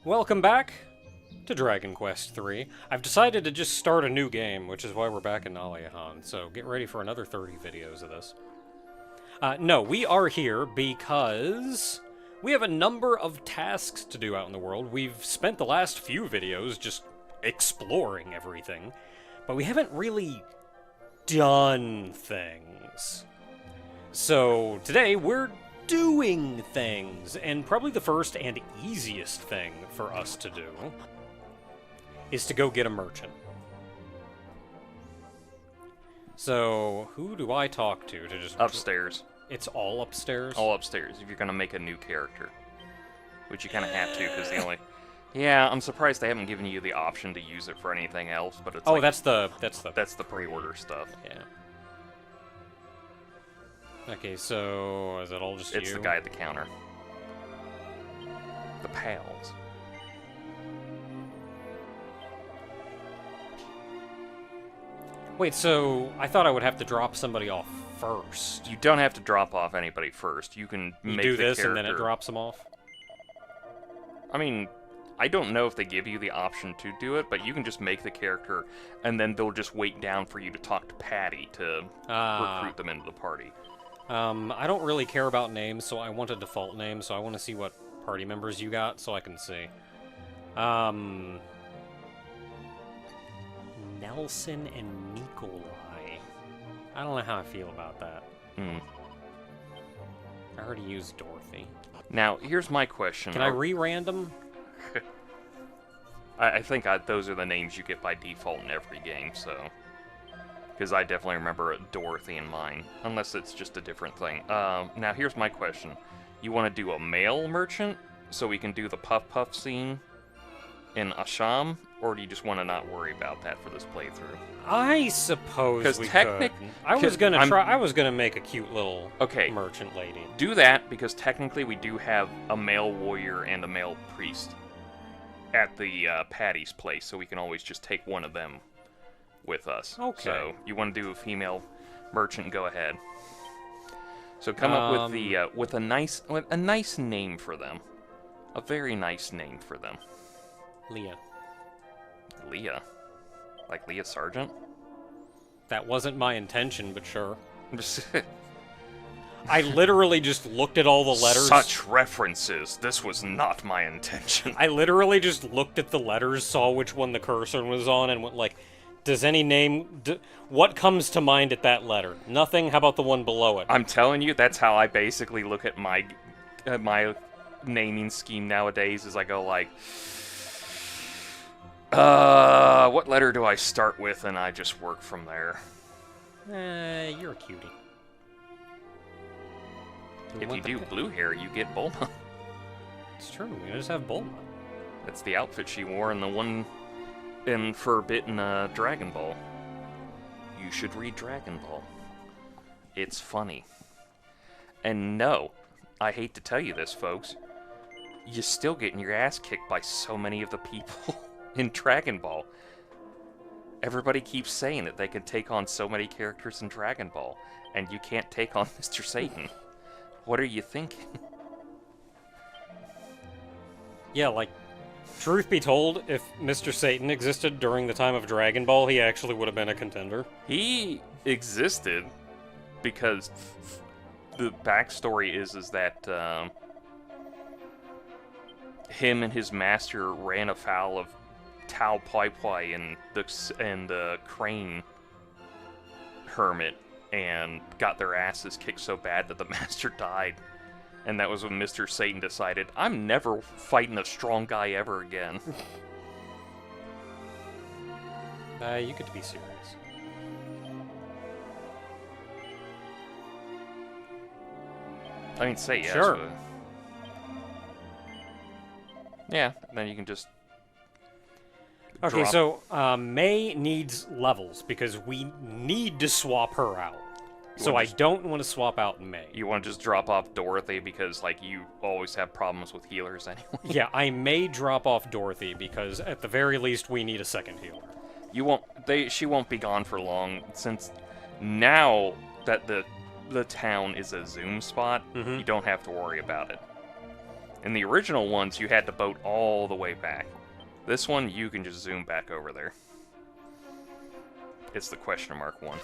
Welcome back to Dragon Quest III. I've decided to just start a new game, which is why we're back in Naliahan, so get ready for another 30 videos of this. No, we are here because we have a number of tasks to do out in the world. We've spent the last few videos just exploring everything, but we haven't really done things. So today we're doing things, and probably the first and easiest thing for us to do is to go get a merchant. So, who do I talk to just... Upstairs. It's all upstairs? All upstairs, if you're gonna make a new character. Which you kind of have to, because the only... Yeah, I'm surprised they haven't given you the option to use it for anything else, but it's oh, like... that's the pre-order stuff. Yeah. Okay, so is it all just It's you? the guy at the counter. The pals. Wait, so I thought I would have to drop somebody off first. You don't have to drop off anybody first. You can You make do the this character... and then it drops them off? I mean, I don't know if they give you the option to do it, but you can just make the character, and then they'll just wait down for you to talk to Patty to recruit them into the party. I don't really care about names, so I want a default name, so I want to see what party members you got, so I can see. Nelson and Nikolai. I don't know how I feel about that. I already used Dorothy. Now, here's my question. Can I re-random? I think those are the names you get by default in every game, so... Because I definitely remember Dorothy in mine, unless it's just a different thing. Now, here's my question. You want to do a male merchant, so we can do the Puff scene in Asham, or do you just want to not worry about that for this playthrough? I suppose we could. I was gonna make a cute little merchant lady. Do that, because technically we do have a male warrior and a male priest at the Patty's place, so we can always just take one of them with us. Okay. So you want to do a female merchant? Go ahead. So come up with the with a nice name for them, a very nice name for them. Leah. Leah, like Leah Sargent. That wasn't my intention, but sure. I literally just looked at all the letters. Such references. This was not my intention. I literally just looked at the letters, saw which one the cursor was on, and went like, does any name... what comes to mind at that letter? Nothing? How about the one below it? I'm telling you, that's how I basically look at my my naming scheme nowadays, is I go like... what letter do I start with? And I just work from there. You're a cutie. If you do blue hair, you get Bulma. It's true, we just have Bulma. That's the outfit she wore in the one in Forbidden Dragon Ball. You should read Dragon Ball. It's funny. And no, I hate to tell you this, folks, you're still getting your ass kicked by so many of the people in Dragon Ball. Everybody keeps saying that they can take on so many characters in Dragon Ball, and you can't take on Mr. Satan. What are you thinking? Yeah, like, truth be told, if Mr. Satan existed during the time of Dragon Ball, he actually would have been a contender. He existed because the backstory is that him and his master ran afoul of Tao Pai Pai and the Crane Hermit, and got their asses kicked so bad that the master died. And that was when Mr. Satan decided, I'm never fighting a strong guy ever again. You get to be serious. I mean, say yes. Sure. But... yeah, then you can just... Okay, so May needs levels, because we need to swap her out. So I don't want to swap out May. You want to just drop off Dorothy because, like, you always have problems with healers anyway? Yeah, I may drop off Dorothy because, at the very least, we need a second healer. You won't... she won't be gone for long, since now that the town is a Zoom spot, you don't have to worry about it. In the original ones, you had to boat all the way back. This one, you can just zoom back over there. It's the question mark one.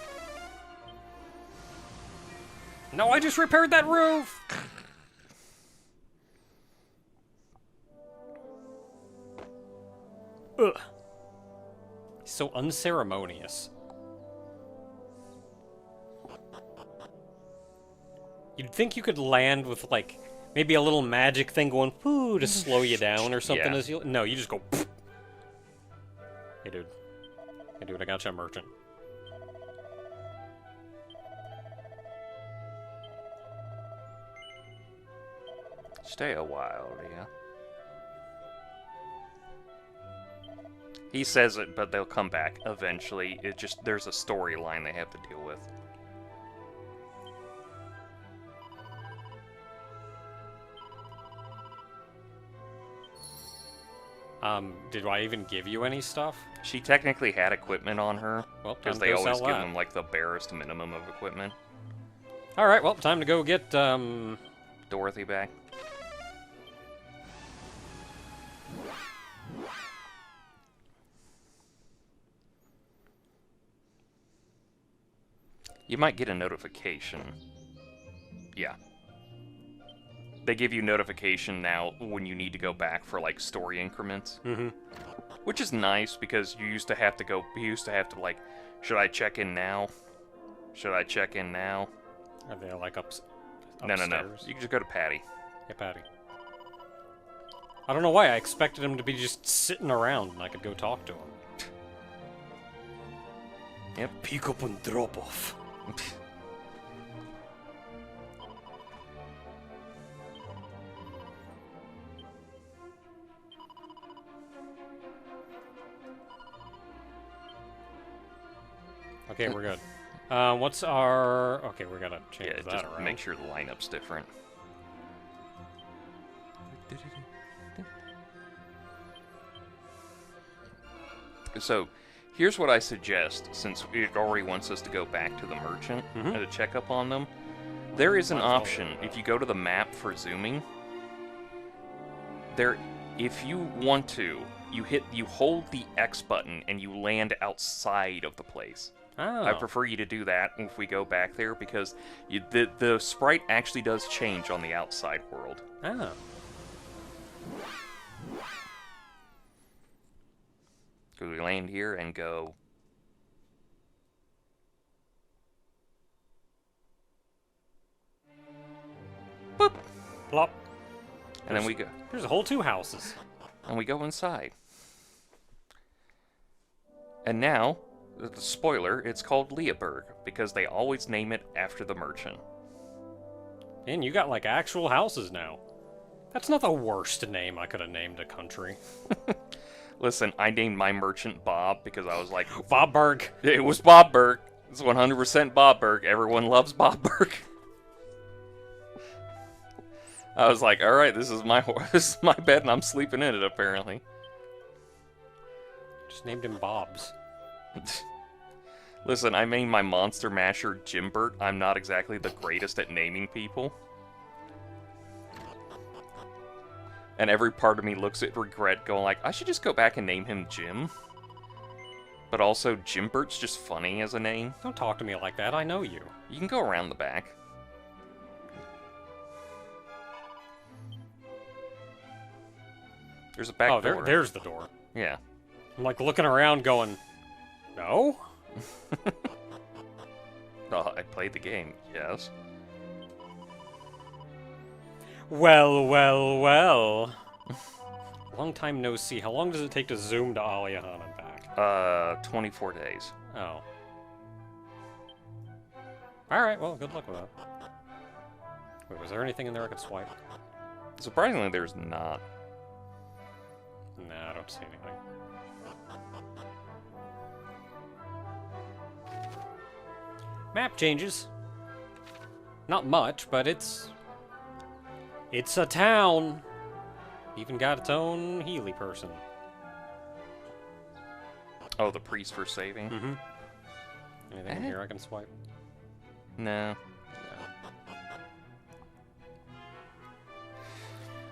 No, I just repaired that roof! Ugh. So unceremonious. You'd think you could land with, like, maybe a little magic thing going, whoo, to slow you down or something. Yeah. As you... No, you just go, pfft. Hey, dude. Hey, dude, I got you a merchant. Stay a while, yeah. He says it, but they'll come back eventually. It just, there's a storyline they have to deal with. Did I even give you any stuff? She technically had equipment on her, Well, because time they to go always sell give that. them, like, the barest minimum of equipment. Alright, well, time to go get, Dorothy back. You might get a notification. Yeah. They give you notification now when you need to go back for, like, story increments. Mm-hmm. Which is nice, because you used to have to like, should I check in now? Should I check in now? Are they, like, upstairs? No. You can just go to Patty. Yeah, Patty. I don't know why, I expected him to be just sitting around and I could go talk to him. Yep. Pick up and drop off. Okay, we're good. What's our... Okay, we gotta change Yeah, that just around. make sure the lineup's different. So, here's what I suggest, since it already wants us to go back to the merchant and to check up on them. There is an option, if you go to the map for zooming, if you want to, you hold the X button and you land outside of the place. Oh. I prefer you to do that if we go back there, because the sprite actually does change on the outside world. Oh. Because we land here and go... Boop! Plop. And then we go... There's a whole 2 houses. And we go inside. And now, the spoiler, it's called Liaburg, because they always name it after the merchant. And you got, like, actual houses now. That's not the worst name I could have named a country. Listen, I named my merchant Bob because I was like... Bobberg. It was Bobberg. It's 100% Bobberg. Everyone loves Bobberg. I was like, alright, this is my bed and I'm sleeping in it, apparently. Just named him Bob's. Listen, I named my monster masher Jimbert. I'm not exactly the greatest at naming people. And every part of me looks at regret, going like, I should just go back and name him Jim. But also, Jimbert's just funny as a name. Don't talk to me like that, I know you. You can go around the back. There's a back door. Oh, there's the door. Yeah. I'm like looking around going, no? Oh, I played the game, yes. Well, well, well. Long time no see. How long does it take to zoom to Aliahan and back? 24 days. Oh. Alright, well, good luck with that. Wait, was there anything in there I could swipe? Surprisingly, there's not. Nah, I don't see anything. Map changes. Not much, but it's a town. Even got its own Healy person. Oh, the priest for saving? Mm-hmm. Anything in here I can swipe? No.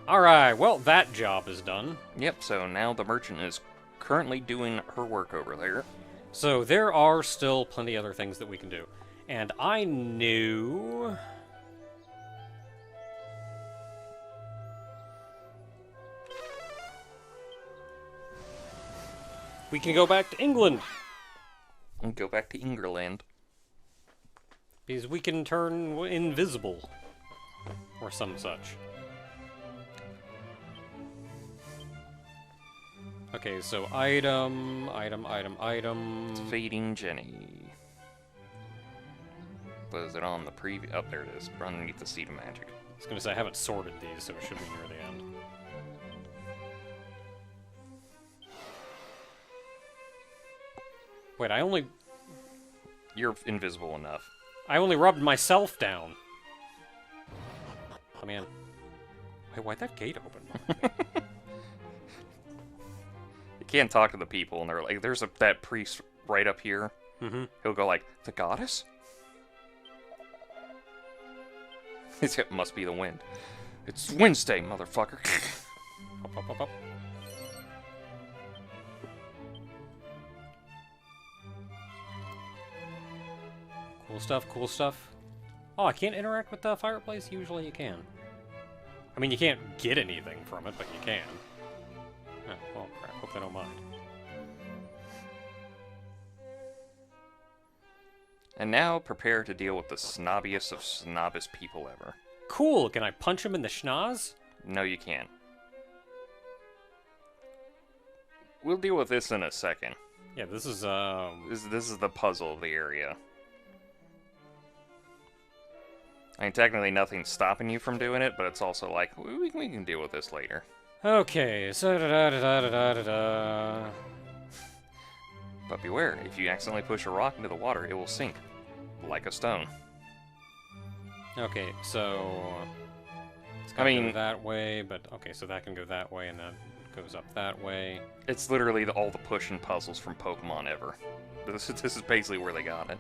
Alright, well, that job is done. Yep, so now the merchant is currently doing her work over there. So there are still plenty other things that we can do. And I knew... we can go back to England! And go back to England. Because we can turn invisible. Or some such. Okay, so item... Fading Jenny. Was it on the preview? Oh, there it is. Underneath the Seed of Magic. I was gonna say, I haven't sorted these, so it should be near the end. Wait, You're invisible enough. I only rubbed myself down. Oh, man. Wait, why'd that gate open? You can't talk to the people, and they're like, there's that priest right up here. Mm-hmm. He'll go like, the goddess? It must be the wind. It's Wednesday, motherfucker. Up, up, up, up. Cool stuff, cool stuff. Oh, I can't interact with the fireplace? Usually you can. I mean, you can't get anything from it, but you can. Oh, well, crap. Hope they don't mind. And now, prepare to deal with the snobbiest of snobbest people ever. Cool! Can I punch him in the schnoz? No, you can't. We'll deal with this in a second. Yeah, this is, This is the puzzle of the area. I mean, technically nothing's stopping you from doing it, but it's also like, we can deal with this later. Okay, so da-da-da-da-da-da-da. But beware, if you accidentally push a rock into the water, it will sink. Like a stone. Okay, so... it's gonna go that way, but... okay, so that can go that way, and that goes up that way. It's literally all the pushing puzzles from Pokemon ever. This is basically where they got it.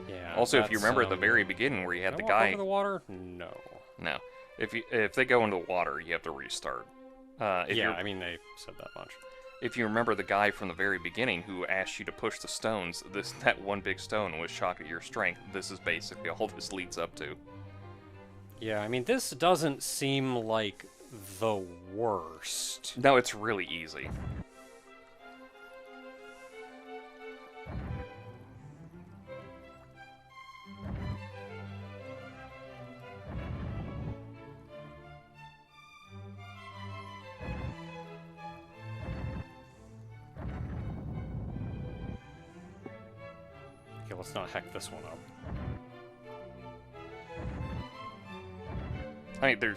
Yeah. Also, if you remember at the very beginning where you had the guy... over the water? No. No. If they go into the water, you have to restart. Yeah, I mean, they said that much. If you remember the guy from the very beginning who asked you to push the stones, that one big stone was shocked at your strength. This is basically all this leads up to. Yeah, I mean, this doesn't seem like the worst. No, it's really easy. Okay, let's not heck this one up. I mean,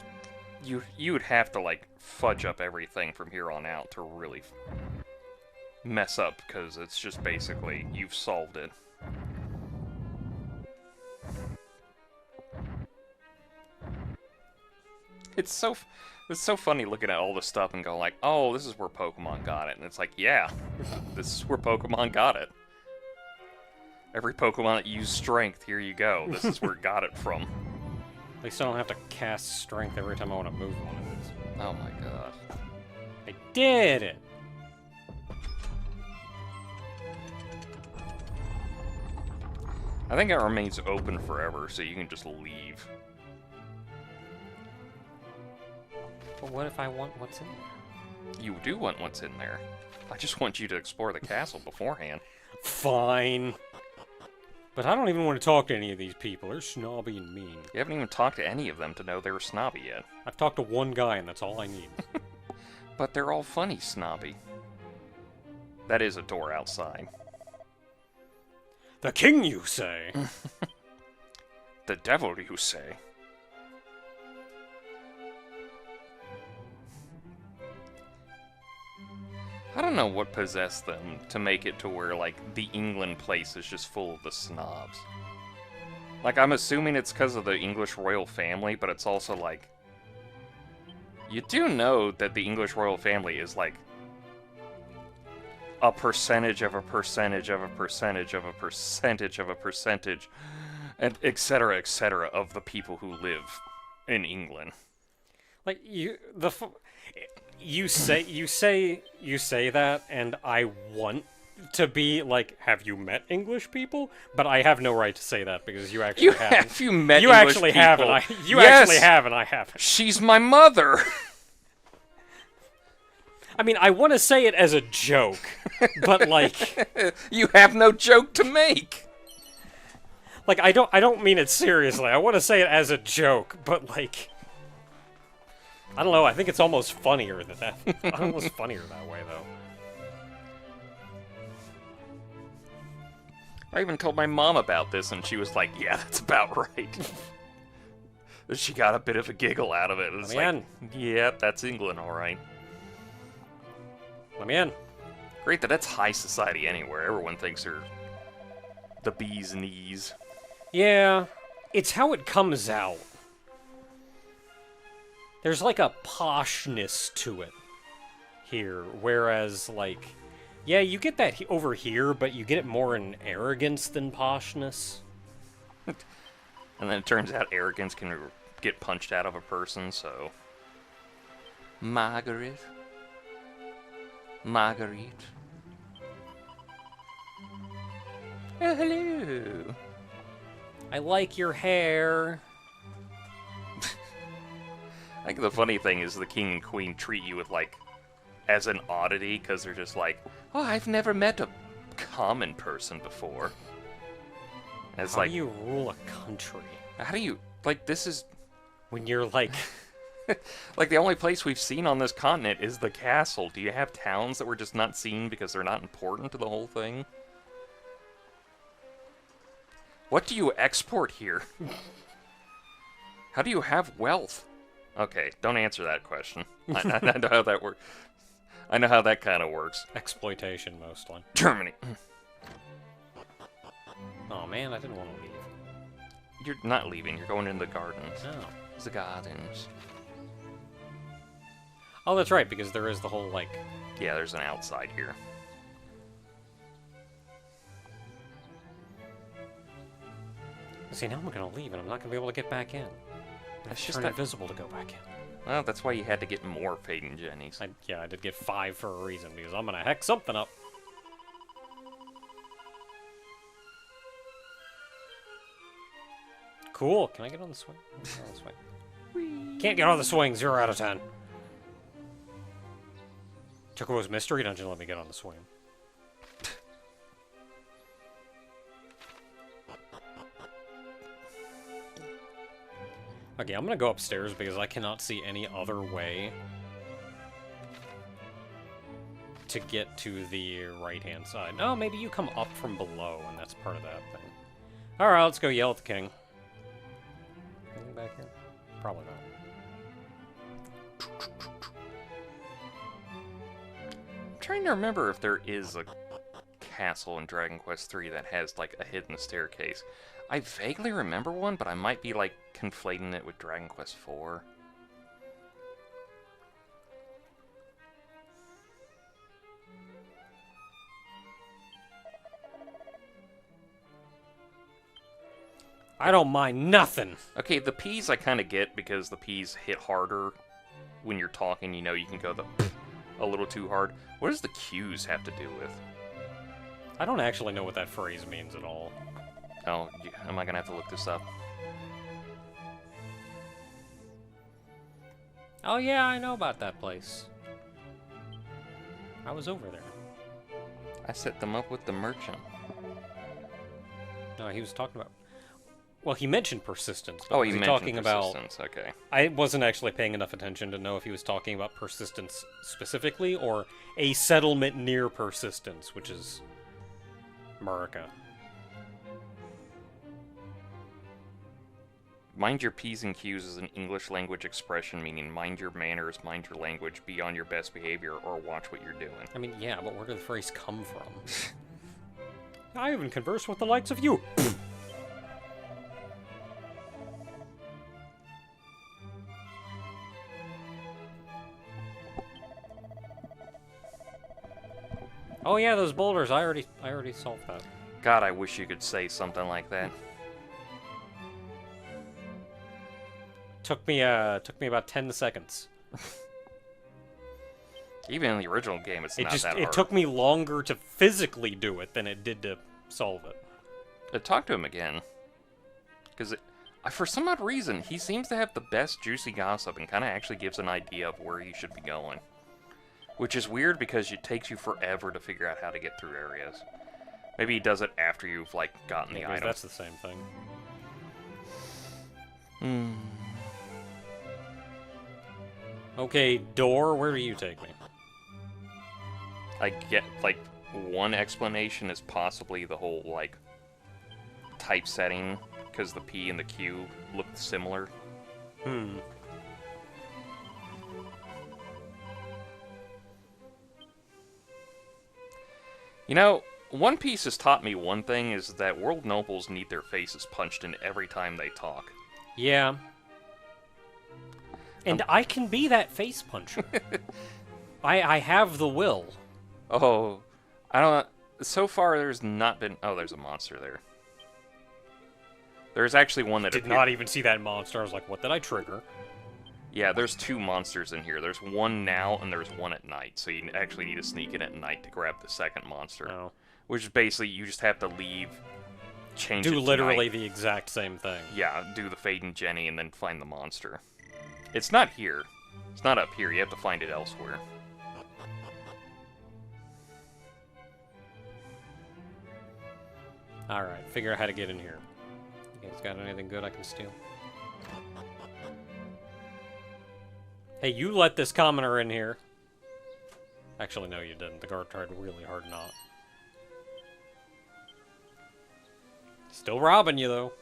you would have to like fudge up everything from here on out to really mess up, because it's just basically you've solved it. It's so funny looking at all this stuff and going like, oh, this is where Pokemon got it, and it's like, yeah, this is where Pokemon got it. Every Pokemon that used Strength, here you go. This is where it got it from. At least I don't have to cast Strength every time I want to move one of these. Oh my god. I did it! I think it remains open forever, so you can just leave. But what if I want what's in there? You do want what's in there. I just want you to explore the castle beforehand. Fine. But I don't even want to talk to any of these people. They're snobby and mean. You haven't even talked to any of them to know they were snobby yet. I've talked to one guy, and that's all I need. But they're all funny snobby. That is a door outside. The king, you say? The devil, you say? I don't know what possessed them to make it to where, like, the England place is just full of the snobs. Like, I'm assuming it's because of the English royal family, but it's also, like... You do know that the English royal family is, like, a percentage of a percentage of a percentage of a percentage of a percentage, and etc., etc., of the people who live in England. Like you say that, and I want to be like, have you met English people? But I have no right to say that because you actually haven't. Have you met You English actually people? have, and you Yes! actually have, and I haven't. She's my mother. I mean, I want to say it as a joke, but like, You have no joke to make. like I don't mean it seriously. I want to say it as a joke, but like, I don't know. I think it's almost funnier than that. Almost funnier that way, though. I even told my mom about this, and she was like, "Yeah, that's about right." She got a bit of a giggle out of it. It was Let me like, "Yeah, that's England, all right." Let me in. Great that that's high society anywhere. Everyone thinks they're the bee's knees. Yeah, it's how it comes out. There's like a poshness to it here, whereas like, yeah, you get that over here, but you get it more in arrogance than poshness. And then it turns out arrogance can get punched out of a person, so... Margaret. Oh, hello. I like your hair. I think the funny thing is the king and queen treat you with, like, as an oddity, because they're just like, oh, I've never met a common person before. And it's How like, do you rule a country? how do you, like, this is, When you're like, like, the only place we've seen on this continent is the castle. Do you have towns that we're just not seen because they're not important to the whole thing? What do you export here? How do you have wealth? Okay, don't answer that question. I know how that works. I know how that kind of works. exploitation, mostly. Germany. Oh man, I didn't want to leave. You're not leaving. You're going into the gardens. Oh. The gardens. Oh, that's right, because there is the whole, like... Yeah, there's an outside here. See, now I'm gonna leave, and I'm not gonna be able to get back in. I have That's to just turn that- invisible to go back in. Well, that's why you had to get more Faden Jennies. Yeah, I did get 5 for a reason, because I'm gonna hex something up. Cool. Can I get on the swing? Get on the swing. Can't get on the swing. 0 out of 10. Chocobo's Mystery Dungeon let me get on the swing. Okay, I'm gonna go upstairs because I cannot see any other way to get to the right-hand side. Oh, maybe you come up from below, and that's part of that thing. Alright, let's go yell at the king. Anything back here? Probably not. I'm trying to remember if there is a castle in Dragon Quest III that has, like, a hidden staircase. I vaguely remember one, but I might be, like, conflating it with Dragon Quest IV. I don't mind nothing. Okay, the P's I kind of get because the P's hit harder when you're talking. You know, you can go a little too hard. What does the Q's have to do with? I don't actually know what that phrase means at all. Oh, am I gonna have to look this up? Oh yeah, I know about that place. I was over there. I set them up with the merchant. No, he was talking about... Well, he mentioned persistence. But Oh, was he he mentioned talking persistence. about... Okay. I wasn't actually paying enough attention to know if he was talking about persistence specifically, or a settlement near persistence, which is... America. Mind your P's and Q's is an English language expression meaning mind your manners, mind your language, be on your best behavior, or watch what you're doing. I mean, yeah, but where did the phrase come from? I even converse with the likes of you. Oh yeah, those boulders. I already solved that. God, I wish you could say something like that. Took me about 10 seconds. Even in the original game, it's not that hard. It took me longer to physically do it than it did to solve it. Talk to him again. Because for some odd reason, he seems to have the best juicy gossip and kind of actually gives an idea of where you should be going. Which is weird because it takes you forever to figure out how to get through areas. Maybe he does it after you've, like, gotten the item. That's the same thing. Okay, door, where do you take me? I get, like, one explanation is possibly the whole, like, typesetting, because the P and the Q look similar. You know, One Piece has taught me one thing, is that world nobles need their faces punched in every time they talk. Yeah. And I can be that face puncher. I have the will. Oh, I don't... So far, there's not been... Oh, there's a monster there. There's actually one that did not even see that monster. I was like, what did I trigger? Yeah, there's two monsters in here. There's one now, and there's one at night. So you actually need to sneak in at night to grab the second monster. Oh. Which is basically, you just have to leave, change it do to literally night. The exact same thing. Yeah, do the Fade and Jenny, and then find the monster. It's not here. It's not up here. You have to find it elsewhere. Alright, figure out how to get in here. You guys got anything good I can steal? Hey, you let this commoner in here. Actually, no, you didn't. The guard tried really hard not. Still robbing you, though.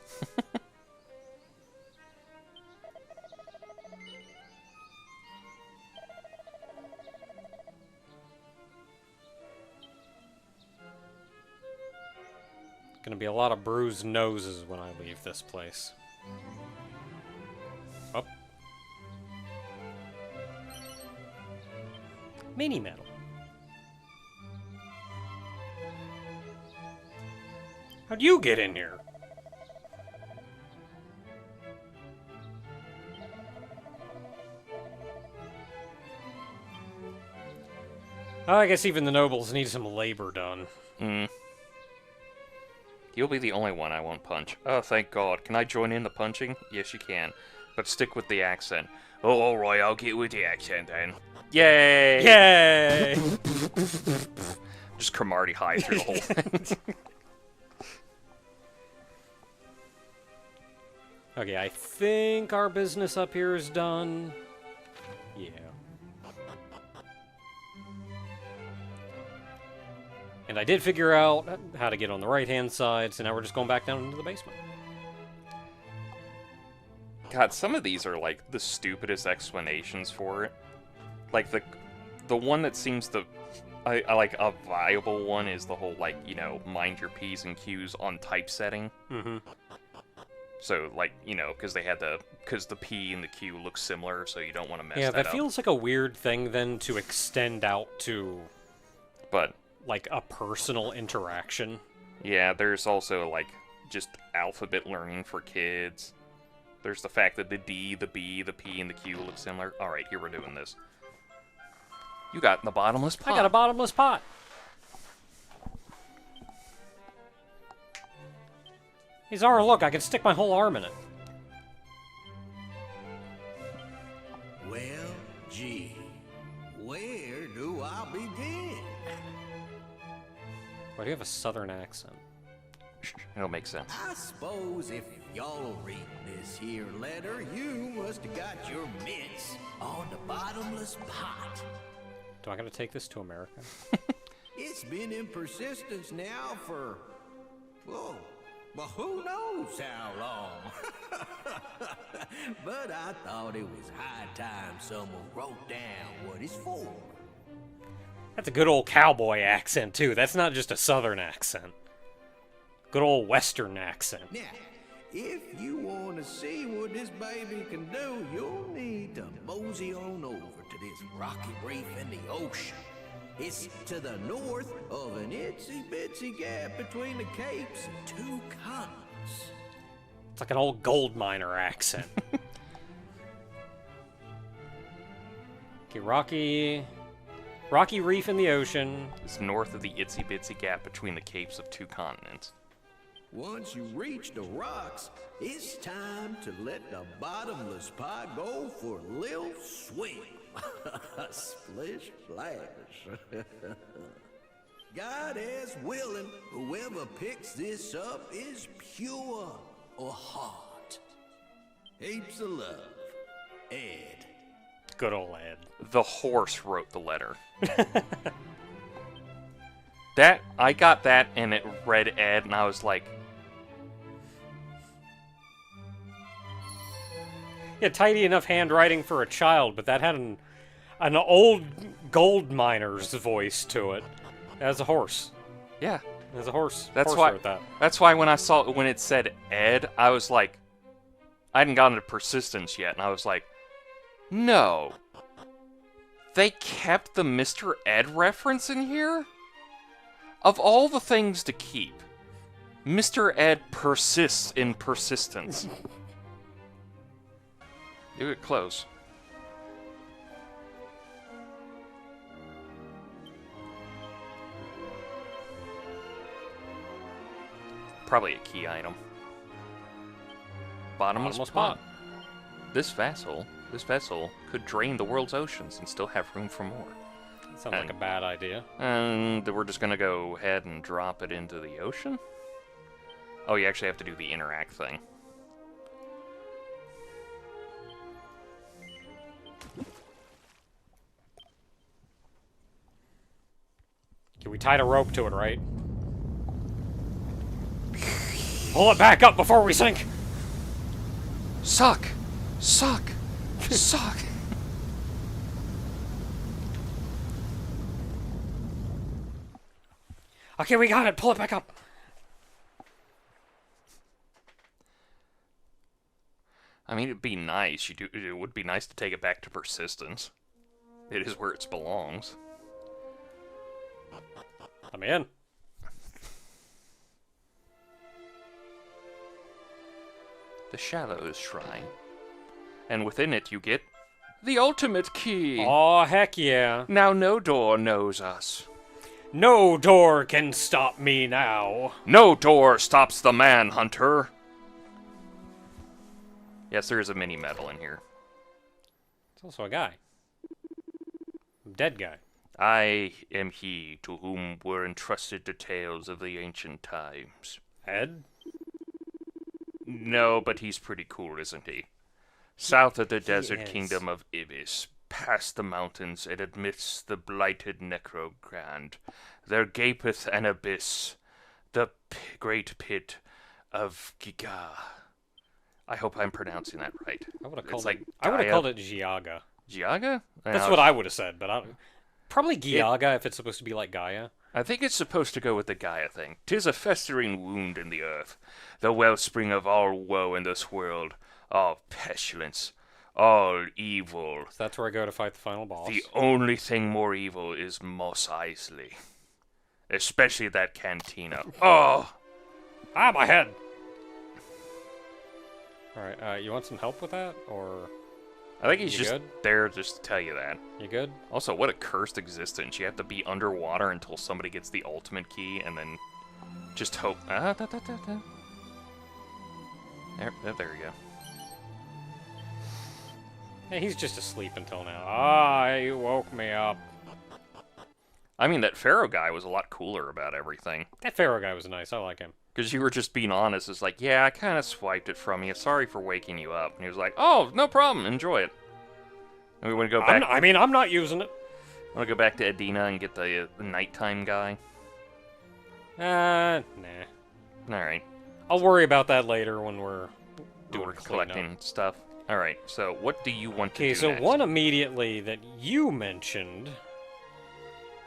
Gonna be a lot of bruised noses when I leave this place. Oh. Mini metal. How'd you get in here? Oh, I guess even the nobles need some labor done. You'll be the only one I won't punch. Oh, thank God. Can I join in the punching? Yes, you can. But stick with the accent. Oh, alright, I'll get with the accent then. Yay! Yay! Just Cromartie high through the whole thing. Okay, I think our business up here is done. Yeah. And I did figure out how to get on the right-hand side, so now we're just going back down into the basement. God, some of these are, like, the stupidest explanations for it. Like, the one that seems to... I like, a viable one is the whole, like, you know, mind your P's and Q's on typesetting. Mm-hmm. So, like, you know, because the P and the Q look similar, so you don't want to mess that up. Yeah, that feels like a weird thing, then, to extend out to... But... like, a personal interaction. Yeah, there's also, like, just alphabet learning for kids. There's the fact that the D, the B, the P, and the Q look similar. Alright, here we're doing this. You got the bottomless pot. I got a bottomless pot. Hey, Zara, look, I can stick my whole arm in it. Well, gee, where do I begin? Why do you have a southern accent? It'll make sense. I suppose if y'all read this here letter, you must have got your mitts on the bottomless pot. Do I gotta take this to America? It's been in persistence now for, well, who knows how long. But I thought it was high time someone wrote down what it's for. That's a good old cowboy accent, too. That's not just a southern accent. Good old western accent. Now, if you want to see what this baby can do, you'll need to mosey on over to this rocky reef in the ocean. It's to the north of an itsy-bitsy gap between the capes and two continents. It's like an old gold miner accent. Okay, rocky reef in the ocean. It's north of the itsy-bitsy gap between the capes of two continents. Once you reach the rocks, it's time to let the bottomless pot go for a little swim. Splish splash. God is willing, whoever picks this up is pure or heart. Heaps of love, Ed. Good old Ed. The horse wrote the letter. I got that, and it read Ed, and I was like... Yeah, tidy enough handwriting for a child, but that had an old gold miner's voice to it. As a horse. Yeah. As a horse. That's horse why. wrote that. That's why when it said Ed, I was like, I hadn't gotten to persistence yet, and I was like, no. They kept the Mr. Ed reference in here? Of all the things to keep, Mr. Ed persists in persistence. You get close. Probably a key item. Bottomless pot. This vessel could drain the world's oceans and still have room for more. That sounds like a bad idea. And we're just gonna go ahead and drop it into the ocean? Oh, you actually have to do the interact thing. Okay, we tied a rope to it, right? Pull it back up before we sink! Suck! Suck! Suck! Okay, we got it! Pull it back up! I mean, it'd be nice. It would be nice to take it back to persistence. It is where it belongs. I'm in. The Shallows Shrine. And within it you get the ultimate key. Aw, heck yeah. Now no door knows us. No door can stop me now. No door stops the manhunter. Yes, there is a mini medal in here. It's also a guy. Dead guy. I am he to whom were entrusted the tales of the ancient times. Ed? No, but he's pretty cool, isn't he? South of the desert is. kingdom of Ibis, past the mountains and amidst the blighted Necrogrand, there gapeth an abyss, the great pit of Giga. I hope I'm pronouncing that right. I would have called like it. I would have called it Giaga. Giaga? That's what I would have said, but probably Giaga if it's supposed to be like Gaia. I think it's supposed to go with the Gaia thing. 'Tis a festering wound in the earth, the wellspring of all woe in this world, all pestilence, all evil. So that's where I go to fight the final boss. The only thing more evil is Mos Eisley. Especially that cantina. Oh! Ah, my head! Alright, you want some help with that, or... I think he's You just good? there just to tell you that. You good? Also, what a cursed existence. You have to be underwater until somebody gets the ultimate key, and then just hope. There we go. Hey, he's just asleep until now. Ah, you woke me up. I mean, that Pharaoh guy was a lot cooler about everything. That Pharaoh guy was nice, I like him. Because you were just being honest. It's like, yeah, I kind of swiped it from you. Sorry for waking you up. And he was like, oh, no problem. Enjoy it. And we want to go back. I'm not using it. Want to go back to Edina and get the nighttime guy? Nah. Alright. I'll worry about that later when we're doing We're cleanup. collecting stuff. Alright, so what do you want to do Okay, so next? one immediately that you mentioned,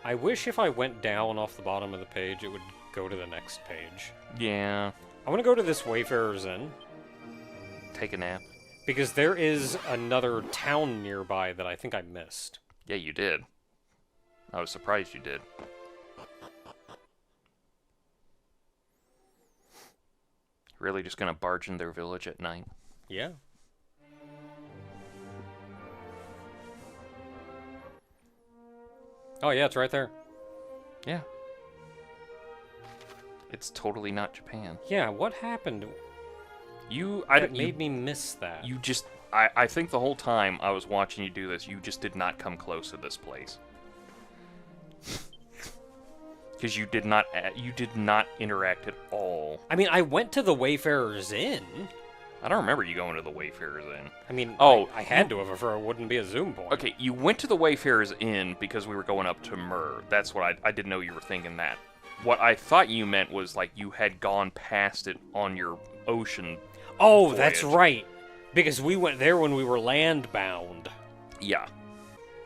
I wish if I went down off the bottom of the page, it would go to the next page. Yeah. I want to go to this Wayfarer's Inn, Take a nap. because there is another town nearby that I think I missed. Yeah, you did. I was surprised you did. Really just gonna barge in their village at night? Yeah. Oh, yeah, it's right there. Yeah. It's totally not Japan. Yeah, what happened? That made me miss that. You just... I think the whole time I was watching you do this, you just did not come close to this place. Because you did not interact at all. I mean, I went to the Wayfarer's Inn. I don't remember you going to the Wayfarer's Inn. I mean, oh, I had to have, or it wouldn't be a zoom point. Okay, you went to the Wayfarer's Inn because we were going up to Myrrh. That's what I didn't know you were thinking that. What I thought you meant was, like, you had gone past it on your ocean Oh, voyage. that's right. Because we went there when we were land-bound. Yeah.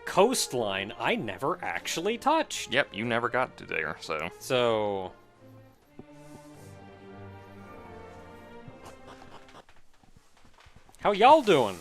Coastline, I never actually touched. Yep, you never got to there, so... So... How y'all doing?